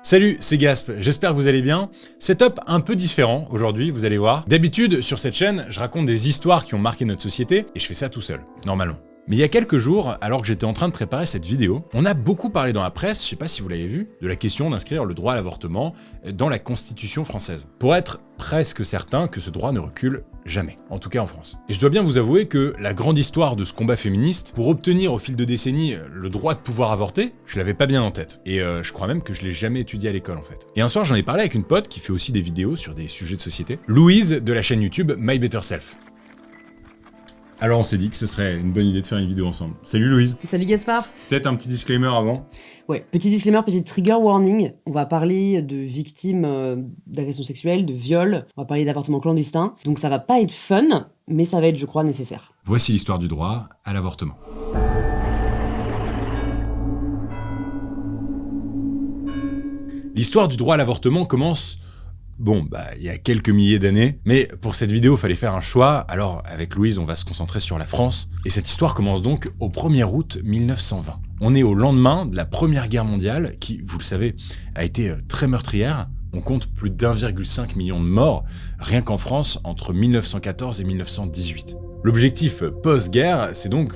Salut, c'est Gasp, j'espère que vous allez bien. Setup un peu différent aujourd'hui, vous allez voir. D'habitude, sur cette chaîne, je raconte des histoires qui ont marqué notre société, et je fais ça tout seul, normalement. Mais il y a quelques jours, alors que j'étais en train de préparer cette vidéo, on a beaucoup parlé dans la presse, je sais pas si vous l'avez vu, de la question d'inscrire le droit à l'avortement dans la Constitution française. Pour être presque certain que ce droit ne recule jamais, en tout cas en France. Et je dois bien vous avouer que la grande histoire de ce combat féministe, pour obtenir au fil de décennies le droit de pouvoir avorter, je l'avais pas bien en tête. Et je crois même que je l'ai jamais étudié à l'école en fait. Et un soir j'en ai parlé avec une pote qui fait aussi des vidéos sur des sujets de société, Louise de la chaîne YouTube My Better Self. Alors on s'est dit que ce serait une bonne idée de faire une vidéo ensemble. Salut Louise. Salut Gaspard. Peut-être un petit disclaimer avant. Ouais, petit disclaimer, petit trigger warning. On va parler de victimes d'agressions sexuelles, de viols, on va parler d'avortement clandestin. Donc ça va pas être fun, mais ça va être, je crois, nécessaire. Voici l'histoire du droit à l'avortement. L'histoire du droit à l'avortement commence... il y a quelques milliers d'années, mais pour cette vidéo, fallait faire un choix, alors avec Louise, on va se concentrer sur la France, et cette histoire commence donc au 1er août 1920. On est au lendemain de la Première Guerre mondiale, qui, vous le savez, a été très meurtrière. On compte plus d'1,5 million de morts, rien qu'en France, entre 1914 et 1918. L'objectif post-guerre, c'est donc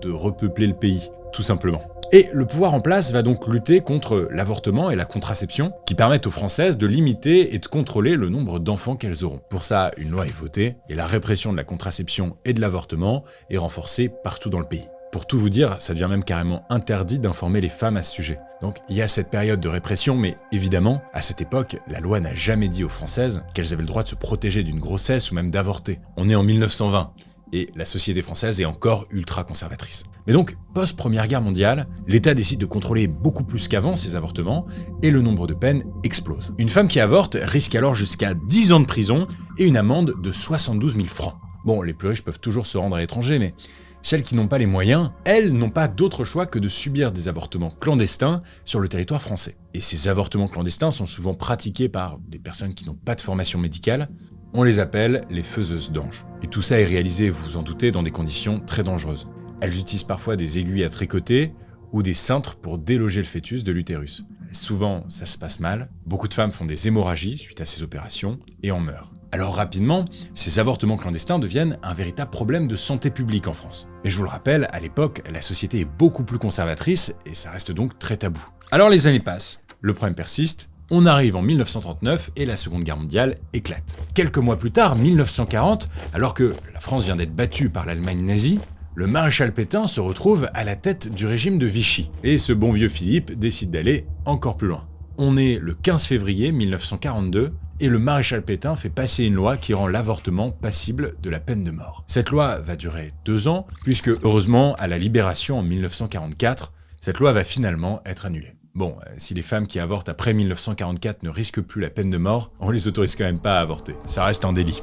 de repeupler le pays, tout simplement. Et le pouvoir en place va donc lutter contre l'avortement et la contraception, qui permettent aux Françaises de limiter et de contrôler le nombre d'enfants qu'elles auront. Pour ça, une loi est votée, et la répression de la contraception et de l'avortement est renforcée partout dans le pays. Pour tout vous dire, ça devient même carrément interdit d'informer les femmes à ce sujet. Donc il y a cette période de répression, mais évidemment, à cette époque, la loi n'a jamais dit aux Françaises qu'elles avaient le droit de se protéger d'une grossesse ou même d'avorter. On est en 1920. Et la société française est encore ultra conservatrice. Mais donc, post-Première Guerre mondiale, l'État décide de contrôler beaucoup plus qu'avant ces avortements, et le nombre de peines explose. Une femme qui avorte risque alors jusqu'à 10 ans de prison et une amende de 72 000 francs. Bon, les plus riches peuvent toujours se rendre à l'étranger, mais celles qui n'ont pas les moyens, elles n'ont pas d'autre choix que de subir des avortements clandestins sur le territoire français. Et ces avortements clandestins sont souvent pratiqués par des personnes qui n'ont pas de formation médicale. On les appelle les faiseuses d'anges. Et tout ça est réalisé, vous vous en doutez, dans des conditions très dangereuses. Elles utilisent parfois des aiguilles à tricoter ou des cintres pour déloger le fœtus de l'utérus. Souvent, ça se passe mal. Beaucoup de femmes font des hémorragies suite à ces opérations et en meurent. Alors rapidement, ces avortements clandestins deviennent un véritable problème de santé publique en France. Mais je vous le rappelle, à l'époque, la société est beaucoup plus conservatrice et ça reste donc très tabou. Alors les années passent, le problème persiste. On arrive en 1939 et la Seconde Guerre mondiale éclate. Quelques mois plus tard, 1940, alors que la France vient d'être battue par l'Allemagne nazie, le maréchal Pétain se retrouve à la tête du régime de Vichy. Et ce bon vieux Philippe décide d'aller encore plus loin. On est le 15 février 1942 et le maréchal Pétain fait passer une loi qui rend l'avortement passible de la peine de mort. Cette loi va durer 2 ans, puisque heureusement, à la Libération en 1944, cette loi va finalement être annulée. Bon, si les femmes qui avortent après 1944 ne risquent plus la peine de mort, on les autorise quand même pas à avorter. Ça reste un délit.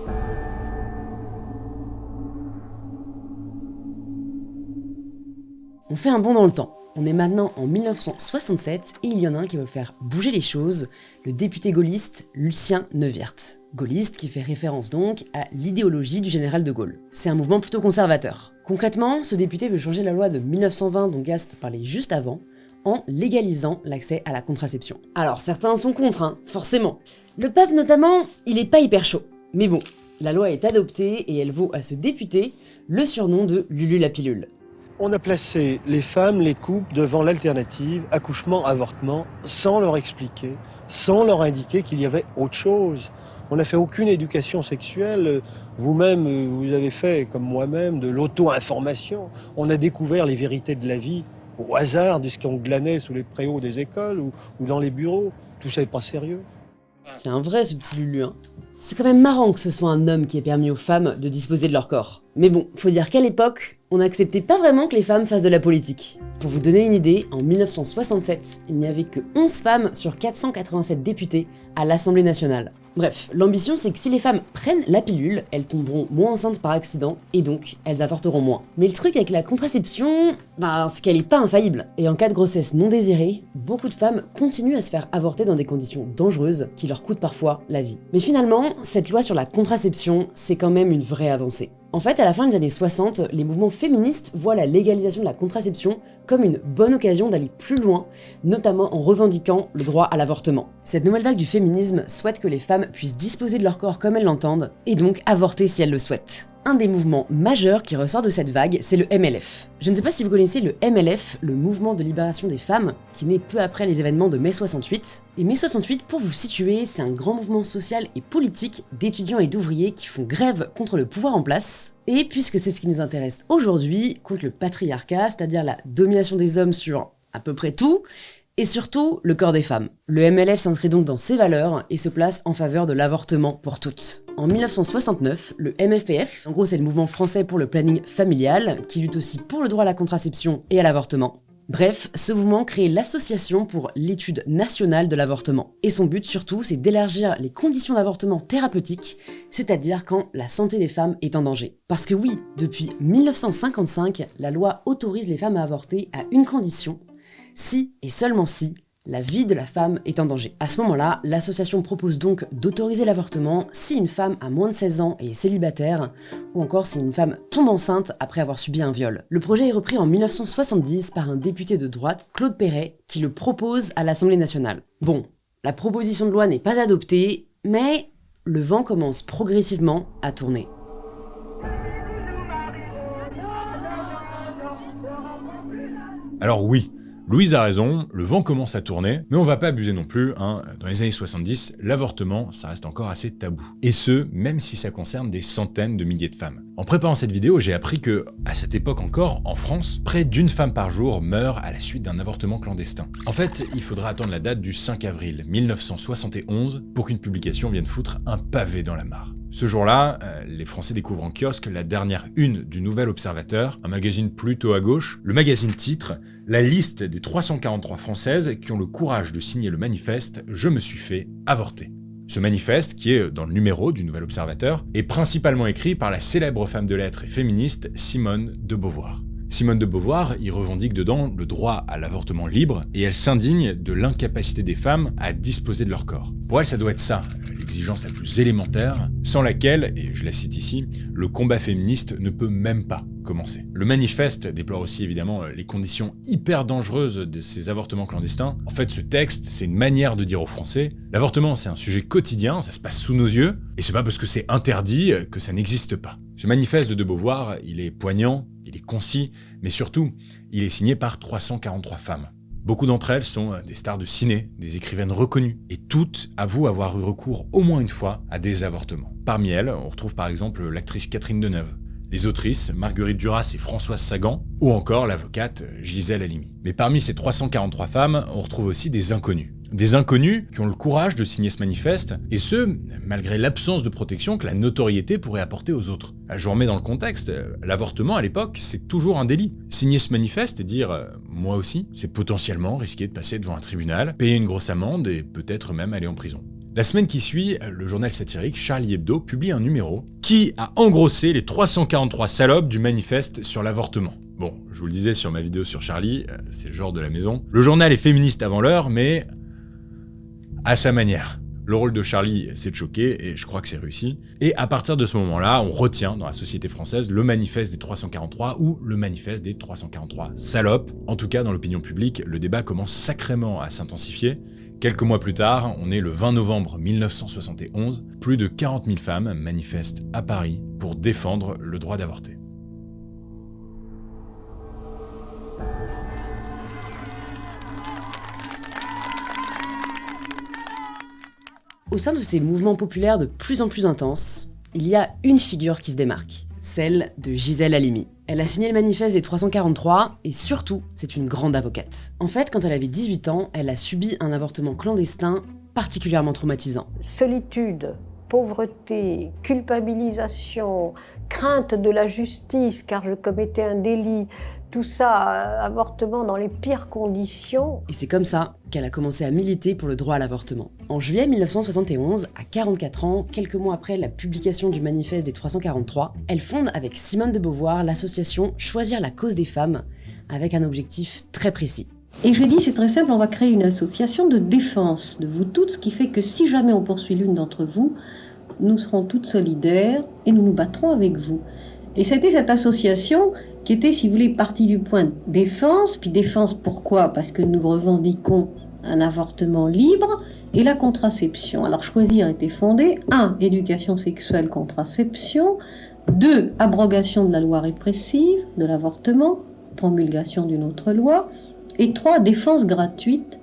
On fait un bond dans le temps. On est maintenant en 1967 et il y en a un qui va faire bouger les choses, le député gaulliste Lucien Neuwirth. Gaulliste qui fait référence donc à l'idéologie du général de Gaulle. C'est un mouvement plutôt conservateur. Concrètement, ce député veut changer la loi de 1920 dont Gasp parlait juste avant, en légalisant l'accès à la contraception. Alors certains sont contre, forcément. Le pape notamment, il est pas hyper chaud. Mais bon, la loi est adoptée et elle vaut à ce député le surnom de Lulu la pilule. On a placé les femmes, les couples devant l'alternative accouchement-avortement sans leur expliquer, sans leur indiquer qu'il y avait autre chose. On n'a fait aucune éducation sexuelle. Vous-même, vous avez fait, comme moi-même, de l'auto-information. On a découvert les vérités de la vie au hasard de ce qu'on glanait sous les préaux des écoles ou dans les bureaux. Tout ça n'est pas sérieux. C'est un vrai ce petit Lulu, C'est quand même marrant que ce soit un homme qui ait permis aux femmes de disposer de leur corps. Mais bon, faut dire qu'à l'époque, on n'acceptait pas vraiment que les femmes fassent de la politique. Pour vous donner une idée, en 1967, il n'y avait que 11 femmes sur 487 députés à l'Assemblée nationale. Bref, l'ambition c'est que si les femmes prennent la pilule, elles tomberont moins enceintes par accident, et donc elles avorteront moins. Mais le truc avec la contraception, c'est qu'elle est pas infaillible. Et en cas de grossesse non désirée, beaucoup de femmes continuent à se faire avorter dans des conditions dangereuses qui leur coûtent parfois la vie. Mais finalement, cette loi sur la contraception, c'est quand même une vraie avancée. En fait, à la fin des années 60, les mouvements féministes voient la légalisation de la contraception comme une bonne occasion d'aller plus loin, notamment en revendiquant le droit à l'avortement. Cette nouvelle vague du féminisme souhaite que les femmes puissent disposer de leur corps comme elles l'entendent, et donc avorter si elles le souhaitent. Un des mouvements majeurs qui ressort de cette vague, c'est le MLF. Je ne sais pas si vous connaissez le MLF, le mouvement de libération des femmes, qui naît peu après les événements de mai 68. Et mai 68, pour vous situer, c'est un grand mouvement social et politique d'étudiants et d'ouvriers qui font grève contre le pouvoir en place. Et puisque c'est ce qui nous intéresse aujourd'hui, contre le patriarcat, c'est-à-dire la domination des hommes sur à peu près tout, et surtout le corps des femmes. Le MLF s'inscrit donc dans ses valeurs et se place en faveur de l'avortement pour toutes. En 1969, le MFPF, en gros c'est le mouvement français pour le planning familial, qui lutte aussi pour le droit à la contraception et à l'avortement. Bref, ce mouvement crée l'Association pour l'étude nationale de l'avortement. Et son but surtout, c'est d'élargir les conditions d'avortement thérapeutique, c'est-à-dire quand la santé des femmes est en danger. Parce que oui, depuis 1955, la loi autorise les femmes à avorter à une condition, si et seulement si la vie de la femme est en danger. À ce moment-là, l'association propose donc d'autoriser l'avortement si une femme a moins de 16 ans et est célibataire, ou encore si une femme tombe enceinte après avoir subi un viol. Le projet est repris en 1970 par un député de droite, Claude Perret, qui le propose à l'Assemblée nationale. Bon, la proposition de loi n'est pas adoptée, mais le vent commence progressivement à tourner. Alors oui, Louise a raison, le vent commence à tourner, mais on va pas abuser non plus, hein. Dans les années 70, l'avortement, ça reste encore assez tabou. Et ce, même si ça concerne des centaines de milliers de femmes. En préparant cette vidéo, j'ai appris que, à cette époque encore, en France, près d'une femme par jour meurt à la suite d'un avortement clandestin. En fait, il faudra attendre la date du 5 avril 1971 pour qu'une publication vienne foutre un pavé dans la mare. Ce jour-là, les Français découvrent en kiosque la dernière une du Nouvel Observateur, un magazine plutôt à gauche. Le magazine titre « La liste des 343 Françaises qui ont le courage de signer le manifeste « Je me suis fait avorter ». Ce manifeste, qui est dans le numéro du Nouvel Observateur, est principalement écrit par la célèbre femme de lettres et féministe Simone de Beauvoir. Simone de Beauvoir y revendique dedans le droit à l'avortement libre et elle s'indigne de l'incapacité des femmes à disposer de leur corps. Pour elle, ça doit être ça, l'exigence la plus élémentaire, sans laquelle, et je la cite ici, le combat féministe ne peut même pas commencer. Le manifeste déplore aussi évidemment les conditions hyper dangereuses de ces avortements clandestins. En fait, ce texte, c'est une manière de dire aux Français, l'avortement c'est un sujet quotidien, ça se passe sous nos yeux, et c'est pas parce que c'est interdit que ça n'existe pas. Ce manifeste de Beauvoir, il est poignant, il est concis, mais surtout, il est signé par 343 femmes. Beaucoup d'entre elles sont des stars de ciné, des écrivaines reconnues, et toutes avouent avoir eu recours au moins une fois à des avortements. Parmi elles, on retrouve par exemple l'actrice Catherine Deneuve, les autrices Marguerite Duras et Françoise Sagan, ou encore l'avocate Gisèle Halimi. Mais parmi ces 343 femmes, on retrouve aussi des inconnus. Des inconnus qui ont le courage de signer ce manifeste, et ce, malgré l'absence de protection que la notoriété pourrait apporter aux autres. Je vous remets dans le contexte, l'avortement à l'époque, c'est toujours un délit. Signer ce manifeste et dire « moi aussi », c'est potentiellement risquer de passer devant un tribunal, payer une grosse amende et peut-être même aller en prison. La semaine qui suit, le journal satirique Charlie Hebdo publie un numéro qui a engrossé les 343 salopes du manifeste sur l'avortement. Bon, je vous le disais sur ma vidéo sur Charlie, c'est le genre de la maison. Le journal est féministe avant l'heure, mais à sa manière. Le rôle de Charlie, c'est de choquer, et je crois que c'est réussi. Et à partir de ce moment-là, on retient dans la société française le manifeste des 343 ou le manifeste des 343 salopes. En tout cas, dans l'opinion publique, le débat commence sacrément à s'intensifier. Quelques mois plus tard, on est le 20 novembre 1971, plus de 40 000 femmes manifestent à Paris pour défendre le droit d'avorter. Au sein de ces mouvements populaires de plus en plus intenses, il y a une figure qui se démarque, celle de Gisèle Halimi. Elle a signé le manifeste des 343 et surtout, c'est une grande avocate. En fait, quand elle avait 18 ans, elle a subi un avortement clandestin particulièrement traumatisant. Solitude, pauvreté, culpabilisation, crainte de la justice car je commettais un délit, tout ça, avortement dans les pires conditions. Et c'est comme ça qu'elle a commencé à militer pour le droit à l'avortement. En juillet 1971, à 44 ans, quelques mois après la publication du manifeste des 343, elle fonde avec Simone de Beauvoir l'association Choisir la cause des femmes, avec un objectif très précis. Et je dis, c'est très simple, on va créer une association de défense de vous toutes, ce qui fait que si jamais on poursuit l'une d'entre vous, nous serons toutes solidaires et nous nous battrons avec vous. Et c'était cette association qui était, si vous voulez, partie du point défense. Puis défense, pourquoi? Parce que nous revendiquons un avortement libre et la contraception. Alors Choisir était fondé, 1. Éducation sexuelle, contraception, 2. Abrogation de la loi répressive de l'avortement, promulgation d'une autre loi, et 3. Défense gratuite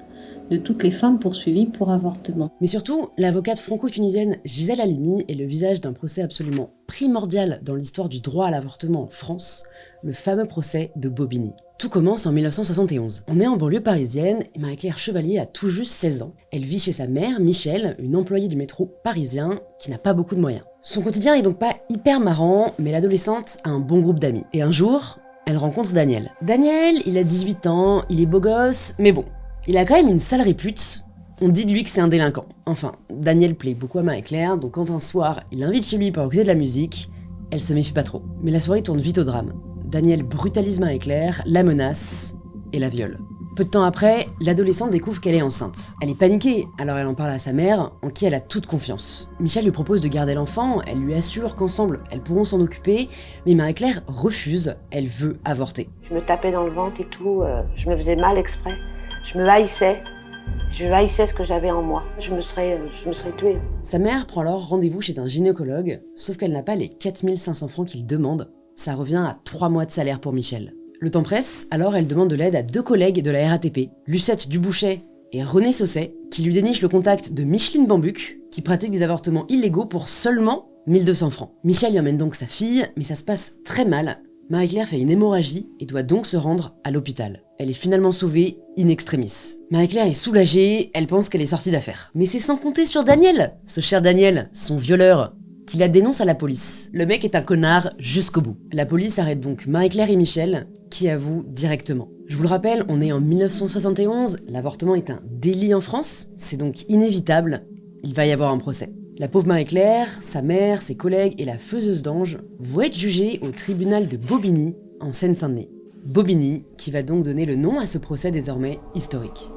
de toutes les femmes poursuivies pour avortement. Mais surtout, l'avocate franco-tunisienne Gisèle Halimi est le visage d'un procès absolument primordial dans l'histoire du droit à l'avortement en France, le fameux procès de Bobigny. Tout commence en 1971. On est en banlieue parisienne et Marie-Claire Chevalier a tout juste 16 ans. Elle vit chez sa mère, Michel, une employée du métro parisien qui n'a pas beaucoup de moyens. Son quotidien est donc pas hyper marrant, mais l'adolescente a un bon groupe d'amis. Et un jour, elle rencontre Daniel. Daniel, il a 18 ans, il est beau gosse, mais bon, il a quand même une sale répute. On dit de lui que c'est un délinquant. Enfin, Daniel plaît beaucoup à Marie-Claire, donc quand un soir, il l'invite chez lui pour écouter de la musique, elle se méfie pas trop. Mais la soirée tourne vite au drame. Daniel brutalise Marie-Claire, la menace et la viole. Peu de temps après, l'adolescente découvre qu'elle est enceinte. Elle est paniquée, alors elle en parle à sa mère, en qui elle a toute confiance. Michel lui propose de garder l'enfant, elle lui assure qu'ensemble, elles pourront s'en occuper, mais Marie-Claire refuse, elle veut avorter. Je me tapais dans le ventre et tout, je me faisais mal exprès. Je me haïssais. Je haïssais ce que j'avais en moi. Je me serais tuée. Sa mère prend alors rendez-vous chez un gynécologue, sauf qu'elle n'a pas les 4500 francs qu'il demande. Ça revient à 3 mois de salaire pour Michel. Le temps presse, alors elle demande de l'aide à 2 collègues de la RATP, Lucette Dubouchet et René Sausset, qui lui dénichent le contact de Micheline Bambuc, qui pratique des avortements illégaux pour seulement 1200 francs. Michel y emmène donc sa fille, mais ça se passe très mal. Marie-Claire fait une hémorragie et doit donc se rendre à l'hôpital. Elle est finalement sauvée in extremis. Marie-Claire est soulagée, elle pense qu'elle est sortie d'affaire. Mais c'est sans compter sur Daniel, ce cher Daniel, son violeur, qui la dénonce à la police. Le mec est un connard jusqu'au bout. La police arrête donc Marie-Claire et Michel, qui avouent directement. Je vous le rappelle, on est en 1971, l'avortement est un délit en France, c'est donc inévitable, il va y avoir un procès. La pauvre Marie-Claire, sa mère, ses collègues et la faiseuse d'ange vont être jugés au tribunal de Bobigny, en Seine-Saint-Denis. Bobigny, qui va donc donner le nom à ce procès désormais historique.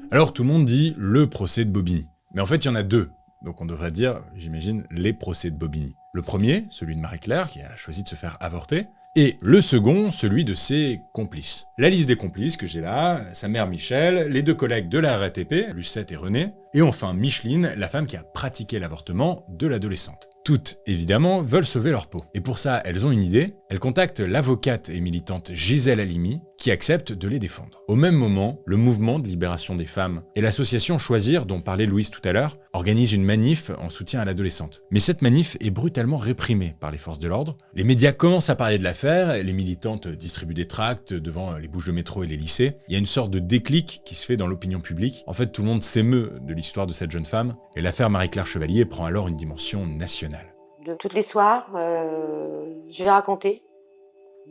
Alors tout le monde dit le procès de Bobigny. Mais en fait, il y en a 2. Donc on devrait dire, j'imagine, les procès de Bobigny. Le premier, celui de Marie-Claire, qui a choisi de se faire avorter. Et le second, celui de ses complices. La liste des complices que j'ai là, sa mère Michel, les 2 collègues de la RATP, Lucette et René, et enfin Micheline, la femme qui a pratiqué l'avortement de l'adolescente. Toutes, évidemment, veulent sauver leur peau. Et pour ça, elles ont une idée. Elles contactent l'avocate et militante Gisèle Halimi, qui accepte de les défendre. Au même moment, le mouvement de libération des femmes et l'association Choisir, dont parlait Louise tout à l'heure, organisent une manif en soutien à l'adolescente. Mais cette manif est brutalement réprimée par les forces de l'ordre. Les médias commencent à parler de l'affaire, les militantes distribuent des tracts devant les bouches de métro et les lycées. Il y a une sorte de déclic qui se fait dans l'opinion publique. En fait, tout le monde s'émeut de l'histoire de cette jeune femme, et l'affaire Marie-Claire Chevalier prend alors une dimension nationale. De toutes les soirs, je l'ai raconté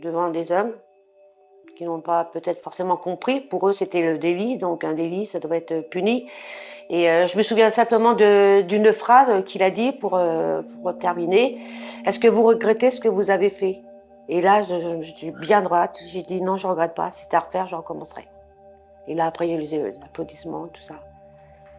devant des hommes qui n'ont pas peut-être forcément compris. Pour eux, c'était le délit, donc un délit, ça doit être puni. Et je me souviens simplement d'une phrase qu'il a dit pour terminer. Est-ce que vous regrettez ce que vous avez fait? Et là, je suis bien droite. J'ai dit non, je regrette pas. Si c'était à refaire, je recommencerai. Et là, après, il y a eu les applaudissements, tout ça.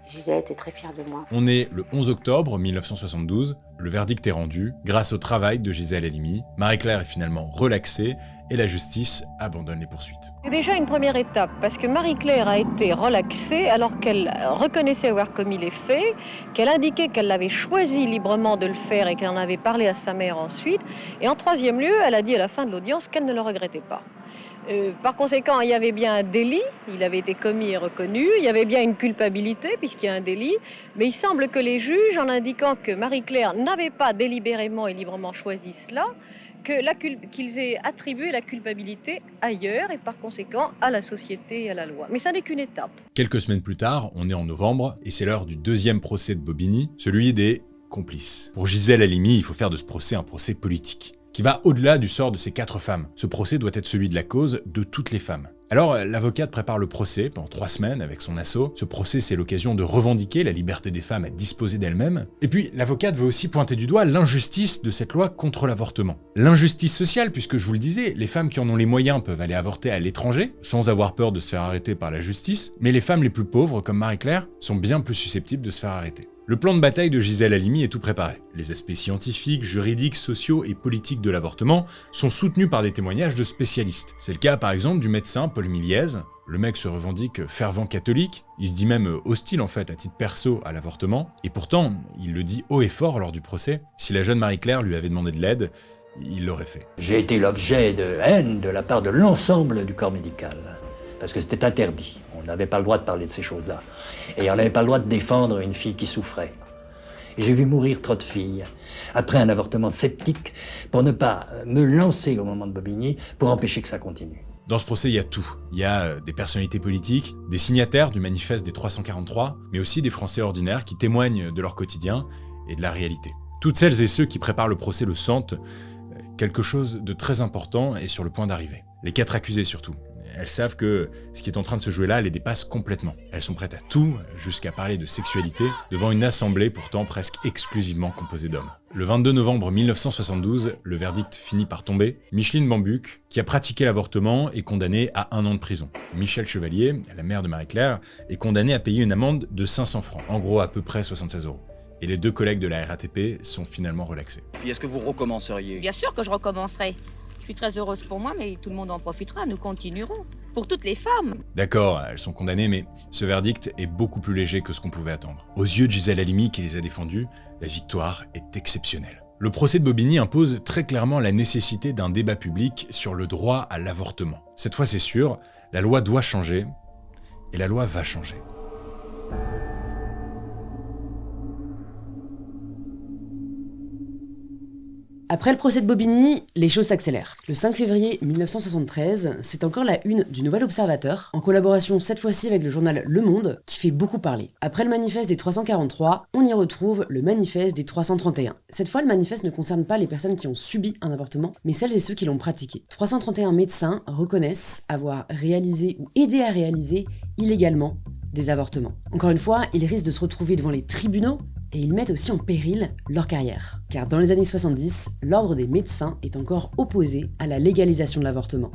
Gisèle était très fière de moi. On est le 11 octobre 1972, le verdict est rendu. Grâce au travail de Gisèle Halimi, Marie-Claire est finalement relaxée et la justice abandonne les poursuites. C'est déjà une première étape, parce que Marie-Claire a été relaxée alors qu'elle reconnaissait avoir commis les faits, qu'elle indiquait qu'elle l'avait choisi librement de le faire et qu'elle en avait parlé à sa mère ensuite. Et en troisième lieu, elle a dit à la fin de l'audience qu'elle ne le regrettait pas. Par conséquent, il y avait bien un délit, il avait été commis et reconnu, il y avait bien une culpabilité puisqu'il y a un délit, mais il semble que les juges, en indiquant que Marie-Claire n'avait pas délibérément et librement choisi cela, qu'ils aient attribué la culpabilité ailleurs et par conséquent à la société et à la loi. Mais ça n'est qu'une étape. Quelques semaines plus tard, on est en novembre, et c'est l'heure du 2e procès de Bobigny, celui des complices. Pour Gisèle Halimi, il faut faire de ce procès un procès politique, qui va au-delà du sort de ces 4 femmes. Ce procès doit être celui de la cause de toutes les femmes. Alors, l'avocate prépare le procès pendant 3 semaines avec son asso. Ce procès, c'est l'occasion de revendiquer la liberté des femmes à disposer d'elles-mêmes. Et puis, l'avocate veut aussi pointer du doigt l'injustice de cette loi contre l'avortement. L'injustice sociale, puisque je vous le disais, les femmes qui en ont les moyens peuvent aller avorter à l'étranger, sans avoir peur de se faire arrêter par la justice, mais les femmes les plus pauvres, comme Marie-Claire, sont bien plus susceptibles de se faire arrêter. Le plan de bataille de Gisèle Halimi est tout préparé. Les aspects scientifiques, juridiques, sociaux et politiques de l'avortement sont soutenus par des témoignages de spécialistes. C'est le cas par exemple du médecin Paul Miliez. Le mec se revendique fervent catholique, il se dit même hostile en fait à titre perso à l'avortement, et pourtant, il le dit haut et fort lors du procès, si la jeune Marie-Claire lui avait demandé de l'aide, il l'aurait fait. J'ai été l'objet de haine de la part de l'ensemble du corps médical, parce que c'était interdit. On n'avait pas le droit de parler de ces choses-là. Et on n'avait pas le droit de défendre une fille qui souffrait. Et j'ai vu mourir trop de filles, après un avortement sceptique, pour ne pas me lancer au moment de Bobigny, pour empêcher que ça continue. Dans ce procès, il y a tout. Il y a des personnalités politiques, des signataires du manifeste des 343, mais aussi des Français ordinaires qui témoignent de leur quotidien et de la réalité. Toutes celles et ceux qui préparent le procès le sentent, quelque chose de très important est sur le point d'arriver. Les 4 accusés surtout. Elles savent que ce qui est en train de se jouer là les dépasse complètement. Elles sont prêtes à tout, jusqu'à parler de sexualité, devant une assemblée pourtant presque exclusivement composée d'hommes. Le 22 novembre 1972, le verdict finit par tomber. Micheline Bambuck, qui a pratiqué l'avortement, est condamnée à 1 an de prison. Michel Chevalier, la mère de Marie-Claire, est condamnée à payer une amende de 500 francs, en gros à peu près 76 €. Et les 2 collègues de la RATP sont finalement relaxés. Est-ce que vous recommenceriez? Bien sûr que je recommencerai. Je suis très heureuse pour moi, mais tout le monde en profitera, nous continuerons. Pour toutes les femmes. D'accord, elles sont condamnées, mais ce verdict est beaucoup plus léger que ce qu'on pouvait attendre. Aux yeux de Gisèle Halimi, qui les a défendues, la victoire est exceptionnelle. Le procès de Bobigny impose très clairement la nécessité d'un débat public sur le droit à l'avortement. Cette fois, c'est sûr, la loi doit changer, et la loi va changer. Après le procès de Bobigny, les choses s'accélèrent. Le 5 février 1973, c'est encore la une du Nouvel Observateur, en collaboration cette fois-ci avec le journal Le Monde, qui fait beaucoup parler. Après le manifeste des 343, on y retrouve le manifeste des 331. Cette fois, le manifeste ne concerne pas les personnes qui ont subi un avortement, mais celles et ceux qui l'ont pratiqué. 331 médecins reconnaissent avoir réalisé ou aidé à réaliser illégalement des avortements. Encore une fois, ils risquent de se retrouver devant les tribunaux, et ils mettent aussi en péril leur carrière. Car dans les années 70, l'ordre des médecins est encore opposé à la légalisation de l'avortement.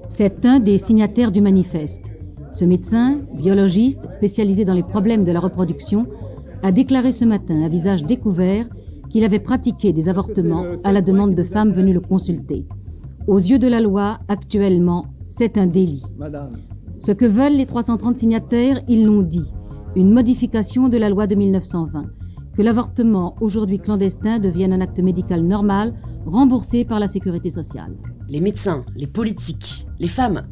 C'est un des signataires du manifeste. Ce médecin, biologiste, spécialisé dans les problèmes de la reproduction, a déclaré ce matin, à visage découvert, qu'il avait pratiqué des avortements à la demande de femmes venues le consulter. Aux yeux de la loi, actuellement, c'est un délit. Ce que veulent les 330 signataires, ils l'ont dit. Une modification de la loi de 1920, que l'avortement, aujourd'hui clandestin, devienne un acte médical normal, remboursé par la sécurité sociale. Les médecins, les politiques, les femmes,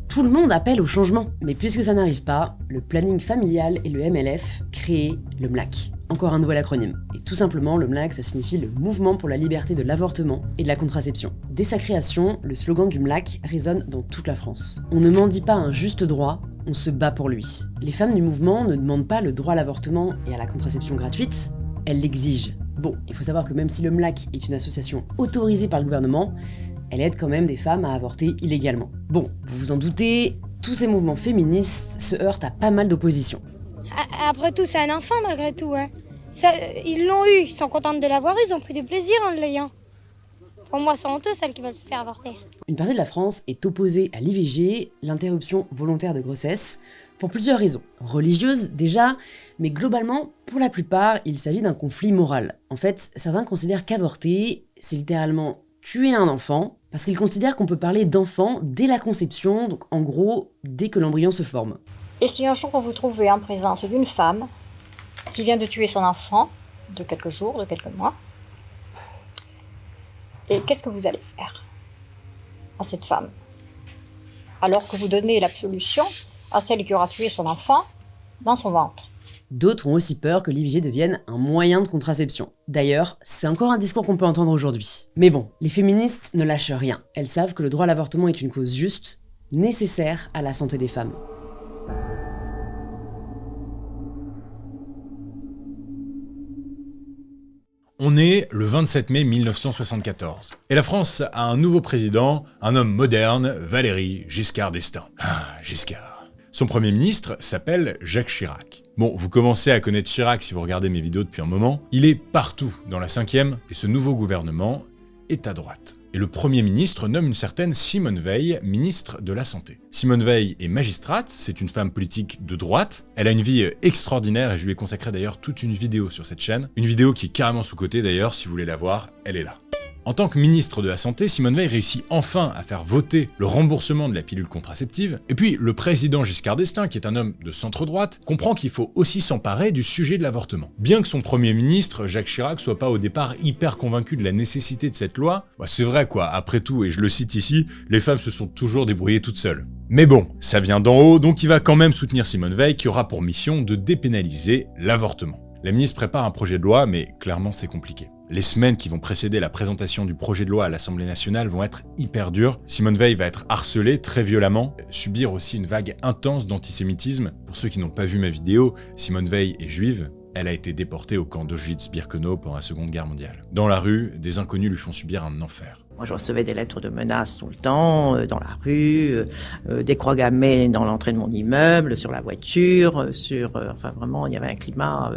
tout le monde appelle au changement. Mais puisque ça n'arrive pas, le planning familial et le MLF créent le MLAC. Encore un nouvel acronyme. Et tout simplement, le MLAC, ça signifie le Mouvement pour la liberté de l'avortement et de la contraception. Dès sa création, le slogan du MLAC résonne dans toute la France. On ne mendie pas un juste droit, on se bat pour lui. Les femmes du mouvement ne demandent pas le droit à l'avortement et à la contraception gratuite, elles l'exigent. Bon, il faut savoir que même si le MLAC est une association autorisée par le gouvernement, elle aide quand même des femmes à avorter illégalement. Bon, vous vous en doutez, tous ces mouvements féministes se heurtent à pas mal d'opposition. Après tout, c'est un enfant malgré tout. Hein. Ça, ils l'ont eu, ils sont contents de l'avoir, ils ont pris du plaisir en l'ayant. Pour moi, c'est honteux, celles qui veulent se faire avorter. Une partie de la France est opposée à l'IVG, l'interruption volontaire de grossesse, pour plusieurs raisons. Religieuses déjà, mais globalement, pour la plupart, il s'agit d'un conflit moral. En fait, certains considèrent qu'avorter, c'est littéralement tuer un enfant, parce qu'ils considèrent qu'on peut parler d'enfant dès la conception, donc en gros, dès que l'embryon se forme. Et si un jour vous vous trouvez en présence d'une femme qui vient de tuer son enfant, de quelques jours, de quelques mois, et qu'est-ce que vous allez faire à cette femme? Alors que vous donnez l'absolution à celle qui aura tué son enfant dans son ventre. D'autres ont aussi peur que l'IVG devienne un moyen de contraception. D'ailleurs, c'est encore un discours qu'on peut entendre aujourd'hui. Mais bon, les féministes ne lâchent rien. Elles savent que le droit à l'avortement est une cause juste, nécessaire à la santé des femmes. On est le 27 mai 1974. Et la France a un nouveau président, un homme moderne, Valéry Giscard d'Estaing. Ah, Giscard. Son premier ministre s'appelle Jacques Chirac. Bon, vous commencez à connaître Chirac si vous regardez mes vidéos depuis un moment. Il est partout dans la 5e et ce nouveau gouvernement est à droite. Et le Premier ministre nomme une certaine Simone Veil ministre de la Santé. Simone Veil est magistrate, c'est une femme politique de droite, elle a une vie extraordinaire et je lui ai consacré d'ailleurs toute une vidéo sur cette chaîne. Une vidéo qui est carrément sous-cotée d'ailleurs, si vous voulez la voir, elle est là. En tant que ministre de la Santé, Simone Veil réussit enfin à faire voter le remboursement de la pilule contraceptive. Et puis, le président Giscard d'Estaing, qui est un homme de centre-droite, comprend qu'il faut aussi s'emparer du sujet de l'avortement. Bien que son premier ministre, Jacques Chirac, soit pas au départ hyper convaincu de la nécessité de cette loi, bah c'est vrai quoi, après tout, et je le cite ici, les femmes se sont toujours débrouillées toutes seules. Mais bon, ça vient d'en haut, donc il va quand même soutenir Simone Veil, qui aura pour mission de dépénaliser l'avortement. La ministre prépare un projet de loi, mais clairement c'est compliqué. Les semaines qui vont précéder la présentation du projet de loi à l'Assemblée nationale vont être hyper dures. Simone Veil va être harcelée très violemment, subir aussi une vague intense d'antisémitisme. Pour ceux qui n'ont pas vu ma vidéo, Simone Veil est juive. Elle a été déportée au camp d'Auschwitz-Birkenau pendant la Seconde Guerre mondiale. Dans la rue, des inconnus lui font subir un enfer. Moi, je recevais des lettres de menaces tout le temps, dans la rue, des croix gammées dans l'entrée de mon immeuble, sur la voiture, enfin vraiment, il y avait un climat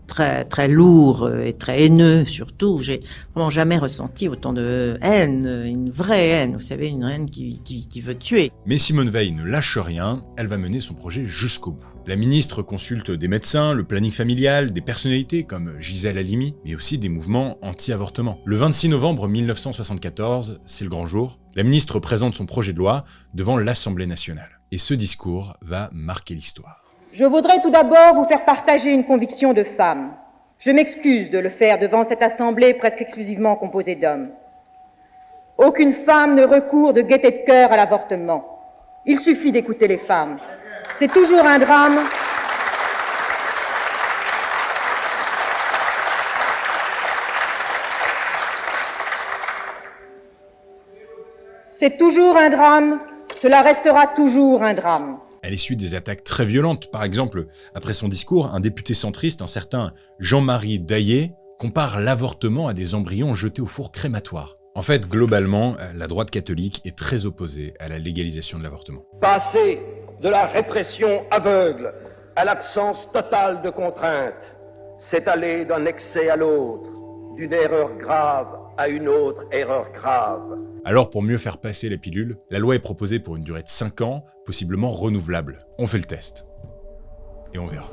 très très lourd et très haineux surtout. J'ai vraiment jamais ressenti autant de haine, une vraie haine, vous savez, une haine qui veut tuer. Mais Simone Veil ne lâche rien, elle va mener son projet jusqu'au bout. La ministre consulte des médecins, le planning familial, des personnalités comme Gisèle Halimi, mais aussi des mouvements anti-avortement. Le 26 novembre 1974, c'est le grand jour, la ministre présente son projet de loi devant l'Assemblée nationale. Et ce discours va marquer l'histoire. Je voudrais tout d'abord vous faire partager une conviction de femme. Je m'excuse de le faire devant cette assemblée presque exclusivement composée d'hommes. Aucune femme ne recourt de gaieté de cœur à l'avortement. Il suffit d'écouter les femmes. C'est toujours un drame. C'est toujours un drame. Cela restera toujours un drame. Elle essuie des attaques très violentes. Par exemple, après son discours, un député centriste, un certain Jean-Marie Daillet, compare l'avortement à des embryons jetés au four crématoire. En fait, globalement, la droite catholique est très opposée à la légalisation de l'avortement. Passer de la répression aveugle à l'absence totale de contrainte, c'est aller d'un excès à l'autre, d'une erreur grave à une autre erreur grave. Alors pour mieux faire passer la pilule, la loi est proposée pour une durée de 5 ans, possiblement renouvelable. On fait le test. Et on verra.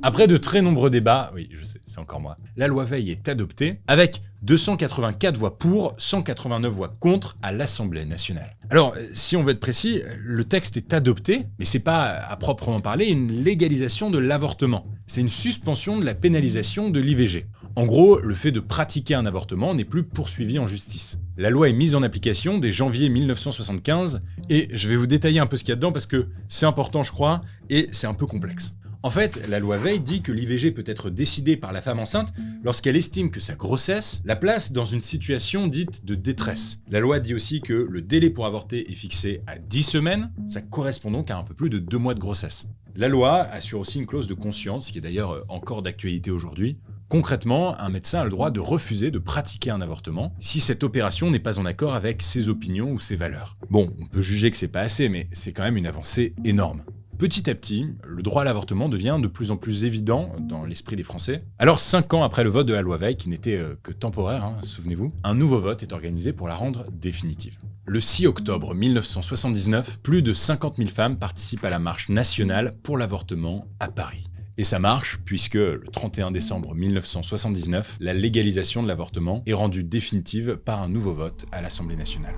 Après de très nombreux débats, oui je sais, c'est encore moi, la loi Veil est adoptée avec 284 voix pour, 189 voix contre à l'Assemblée nationale. Alors, si on veut être précis, le texte est adopté, mais c'est pas à proprement parler une légalisation de l'avortement. C'est une suspension de la pénalisation de l'IVG. En gros, le fait de pratiquer un avortement n'est plus poursuivi en justice. La loi est mise en application dès janvier 1975, et je vais vous détailler un peu ce qu'il y a dedans parce que c'est important je crois, et c'est un peu complexe. En fait, la loi Veil dit que l'IVG peut être décidée par la femme enceinte lorsqu'elle estime que sa grossesse la place dans une situation dite de détresse. La loi dit aussi que le délai pour avorter est fixé à 10 semaines, ça correspond donc à un peu plus de 2 mois de grossesse. La loi assure aussi une clause de conscience, qui est d'ailleurs encore d'actualité aujourd'hui. Concrètement, un médecin a le droit de refuser de pratiquer un avortement si cette opération n'est pas en accord avec ses opinions ou ses valeurs. Bon, on peut juger que c'est pas assez, mais c'est quand même une avancée énorme. Petit à petit, le droit à l'avortement devient de plus en plus évident dans l'esprit des Français. Alors 5 ans après le vote de la loi Veil, qui n'était que temporaire, souvenez-vous, un nouveau vote est organisé pour la rendre définitive. Le 6 octobre 1979, plus de 50 000 femmes participent à la marche nationale pour l'avortement à Paris. Et ça marche puisque le 31 décembre 1979, la légalisation de l'avortement est rendue définitive par un nouveau vote à l'Assemblée nationale.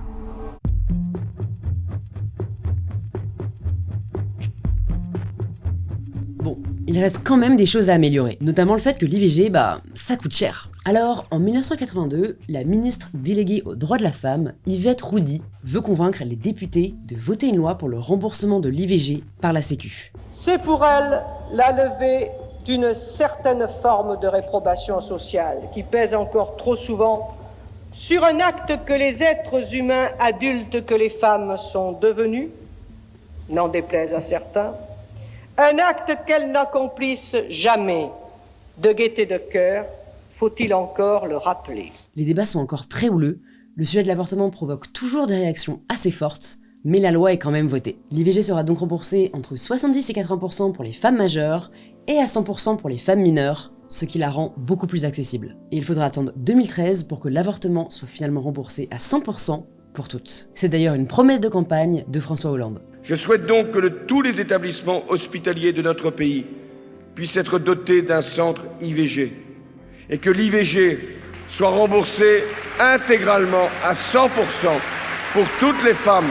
Bon, il reste quand même des choses à améliorer, notamment le fait que l'IVG, ça coûte cher. Alors, en 1982, la ministre déléguée aux droits de la femme, Yvette Roudy, veut convaincre les députés de voter une loi pour le remboursement de l'IVG par la Sécu. C'est pour elle la levée d'une certaine forme de réprobation sociale qui pèse encore trop souvent sur un acte que les êtres humains adultes que les femmes sont devenus, n'en déplaise à certains, un acte qu'elles n'accomplissent jamais. De gaieté de cœur, faut-il encore le rappeler. Les débats sont encore très houleux, le sujet de l'avortement provoque toujours des réactions assez fortes, Mais la loi est quand même votée. L'IVG sera donc remboursée entre 70 et 80% pour les femmes majeures et à 100% pour les femmes mineures, ce qui la rend beaucoup plus accessible. Et il faudra attendre 2013 pour que l'avortement soit finalement remboursé à 100% pour toutes. C'est d'ailleurs une promesse de campagne de François Hollande. Je souhaite donc que tous les établissements hospitaliers de notre pays puissent être dotés d'un centre IVG et que l'IVG soit remboursé intégralement à 100% pour toutes les femmes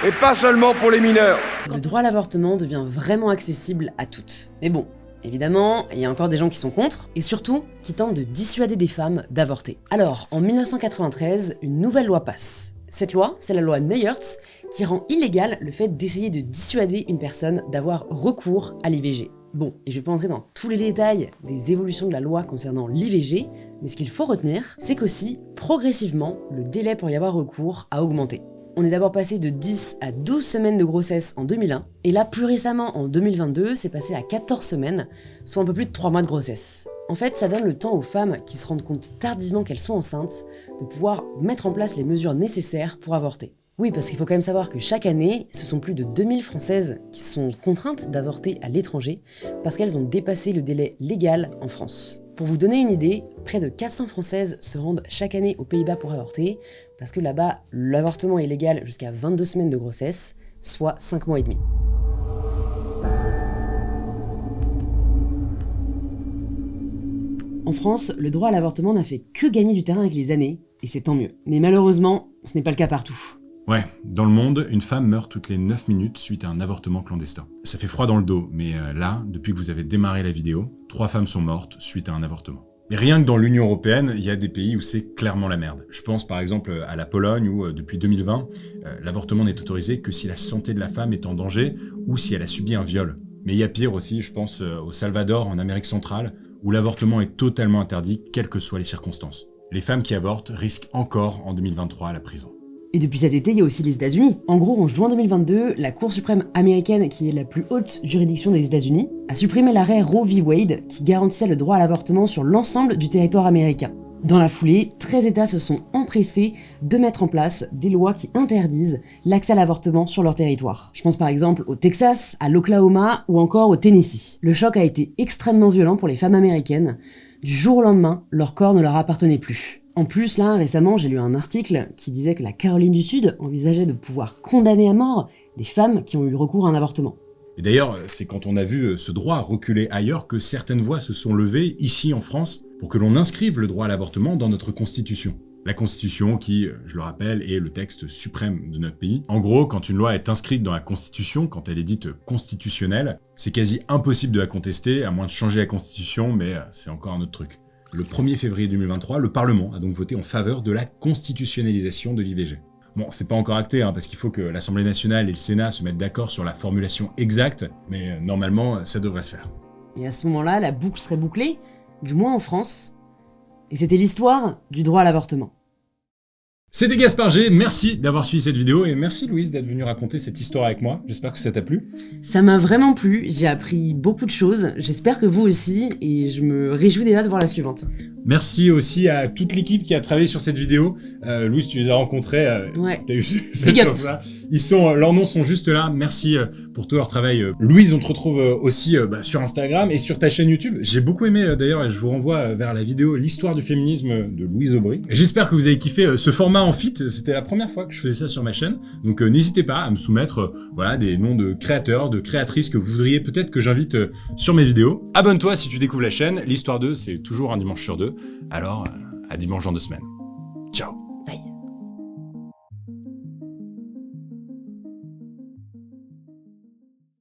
et pas seulement pour les mineurs. Le droit à l'avortement devient vraiment accessible à toutes. Mais bon, évidemment, il y a encore des gens qui sont contre, et surtout qui tentent de dissuader des femmes d'avorter. Alors, en 1993, une nouvelle loi passe. Cette loi, c'est la loi Neuwirth, qui rend illégal le fait d'essayer de dissuader une personne d'avoir recours à l'IVG. Bon, et je vais pas entrer dans tous les détails des évolutions de la loi concernant l'IVG, mais ce qu'il faut retenir, c'est qu'aussi, progressivement, le délai pour y avoir recours a augmenté. On est d'abord passé de 10 à 12 semaines de grossesse en 2001, et là, plus récemment, en 2022, c'est passé à 14 semaines, soit un peu plus de 3 mois de grossesse. En fait, ça donne le temps aux femmes qui se rendent compte tardivement qu'elles sont enceintes de pouvoir mettre en place les mesures nécessaires pour avorter. Oui, parce qu'il faut quand même savoir que chaque année, ce sont plus de 2000 Françaises qui sont contraintes d'avorter à l'étranger parce qu'elles ont dépassé le délai légal en France. Pour vous donner une idée, près de 400 Françaises se rendent chaque année aux Pays-Bas pour avorter parce que là-bas, l'avortement est légal jusqu'à 22 semaines de grossesse, soit 5 mois et demi. En France, le droit à l'avortement n'a fait que gagner du terrain avec les années, et c'est tant mieux. Mais malheureusement, ce n'est pas le cas partout. Ouais, dans le monde, une femme meurt toutes les 9 minutes suite à un avortement clandestin. Ça fait froid dans le dos, mais là, depuis que vous avez démarré la vidéo, 3 femmes sont mortes suite à un avortement. Et rien que dans l'Union Européenne, il y a des pays où c'est clairement la merde. Je pense par exemple à la Pologne où, depuis 2020, l'avortement n'est autorisé que si la santé de la femme est en danger ou si elle a subi un viol. Mais il y a pire aussi, je pense au Salvador, en Amérique centrale, où l'avortement est totalement interdit, quelles que soient les circonstances. Les femmes qui avortent risquent encore en 2023 la prison. Et depuis cet été, il y a aussi les États-Unis. En gros, en juin 2022, la Cour suprême américaine, qui est la plus haute juridiction des États-Unis, a supprimé l'arrêt Roe v. Wade qui garantissait le droit à l'avortement sur l'ensemble du territoire américain. Dans la foulée, 13 États se sont empressés de mettre en place des lois qui interdisent l'accès à l'avortement sur leur territoire. Je pense par exemple au Texas, à l'Oklahoma ou encore au Tennessee. Le choc a été extrêmement violent pour les femmes américaines. Du jour au lendemain, leur corps ne leur appartenait plus. En plus, là, récemment, j'ai lu un article qui disait que la Caroline du Sud envisageait de pouvoir condamner à mort des femmes qui ont eu recours à un avortement. Et d'ailleurs, c'est quand on a vu ce droit reculer ailleurs que certaines voix se sont levées, ici en France, pour que l'on inscrive le droit à l'avortement dans notre Constitution. La Constitution qui, je le rappelle, est le texte suprême de notre pays. En gros, quand une loi est inscrite dans la Constitution, quand elle est dite constitutionnelle, c'est quasi impossible de la contester, à moins de changer la Constitution, mais c'est encore un autre truc. Le 1er février 2023, le Parlement a donc voté en faveur de la constitutionnalisation de l'IVG. Bon, c'est pas encore acté, parce qu'il faut que l'Assemblée nationale et le Sénat se mettent d'accord sur la formulation exacte, mais normalement, ça devrait se faire. Et à ce moment-là, la boucle serait bouclée, du moins en France, et c'était l'histoire du droit à l'avortement. C'était Gaspard G, merci d'avoir suivi cette vidéo et merci Louise d'être venue raconter cette histoire avec moi. J'espère que ça t'a plu. Ça m'a vraiment plu, j'ai appris beaucoup de choses, j'espère que vous aussi, et je me réjouis déjà de voir la suivante. Merci aussi à toute l'équipe qui a travaillé sur cette vidéo. Louise, tu les as rencontrés, ouais. T'as eu cette chance-là. Leurs noms sont juste là, merci pour tout leur travail. Louise, on te retrouve aussi sur Instagram et sur ta chaîne YouTube. J'ai beaucoup aimé d'ailleurs, je vous renvoie vers la vidéo L'histoire du féminisme de Louise Aubry. J'espère que vous avez kiffé ce format en fit, c'était la première fois que je faisais ça sur ma chaîne, donc n'hésitez pas à me soumettre des noms de créateurs, de créatrices que vous voudriez peut-être que j'invite sur mes vidéos. Abonne-toi si tu découvres la chaîne, l'Histoire 2 c'est toujours un dimanche sur 2, alors à dimanche dans 2 semaines.